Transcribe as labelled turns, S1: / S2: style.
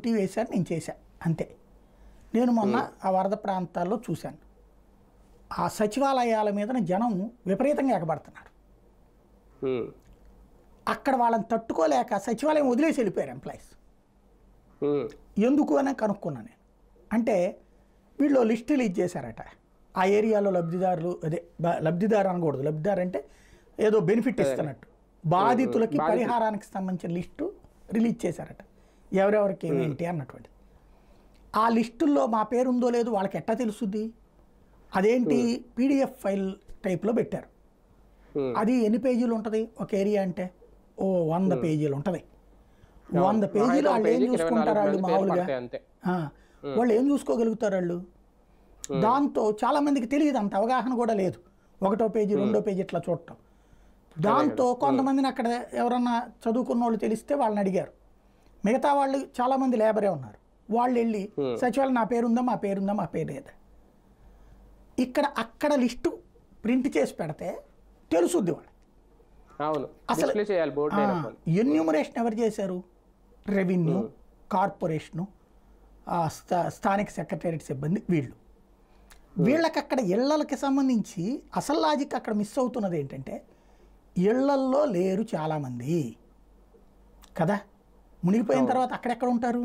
S1: Tea వేశారు, నేను చేశా అంతే. నేను మొన్న ఆ వరద ప్రాంతాల్లో చూశాను, ఆ సచివాలయాల మీద జనం విపరీతంగా ఎగబడుతున్నారు. అక్కడ వాళ్ళని తట్టుకోలేక సచివాలయం వదిలేసి వెళ్ళిపోయారు ఎంప్లాయీస్. ఎందుకు అని కనుక్కున్నాను నేను. అంటే వీళ్ళు లిస్ట్ రిలీజ్ చేశారట, ఆ ఏరియాలో లబ్ధిదారులు, అదే లబ్ధిదారు అనకూడదు, లబ్ధిదారు అంటే ఏదో బెనిఫిట్ ఇస్తున్నట్టు, బాధితులకి పరిహారానికి సంబంధించిన లిస్టు రిలీజ్ చేశారట, ఎవరెవరికి ఏమేంటి అన్నటువంటి. ఆ లిస్టుల్లో మా పేరు ఉందో లేదో వాళ్ళకి ఎట్టా తెలుస్తుంది? అదేంటి పీడిఎఫ్ ఫైల్ టైప్లో పెట్టారు. అది ఎన్ని పేజీలు ఉంటుంది ఒక ఏరియా అంటే? 100 పేజీలు ఉంటుంది. 100 పేజీలు వాళ్ళు ఏం చూసుకుంటారు? వాళ్ళు మామూలుగా వాళ్ళు ఏం చూసుకోగలుగుతారు వాళ్ళు? దాంతో చాలామందికి తెలియదు, అంత అవగాహన కూడా లేదు. 1వ పేజీ 2వ పేజీ ఇట్లా చూడటం. దాంతో కొంతమందిని అక్కడ ఎవరన్నా చదువుకున్న వాళ్ళు తెలిస్తే వాళ్ళని అడిగారు. మిగతా వాళ్ళు చాలామంది లేబరే ఉన్నారు. వాళ్ళు వెళ్ళి సచివాలయం నా పేరుందా, మా పేరుందా, మా పేరు లేదా. అక్కడ లిస్టు ప్రింట్ చేసి పెడితే తెలుసుద్ది వాళ్ళు. అసలు ఎన్యూమరేషన్ ఎవరు చేశారు? రెవెన్యూ, కార్పొరేషను, స్థానిక సెక్రటేరియట్ సిబ్బంది, వీళ్ళకి అక్కడ ఇళ్లకి సంబంధించి అసలు లాజిక్ అక్కడ మిస్ అవుతున్నది ఏంటంటే, ఇళ్లల్లో లేరు చాలామంది కదా, మునిగిపోయిన తర్వాత అక్కడెక్కడ ఉంటారు?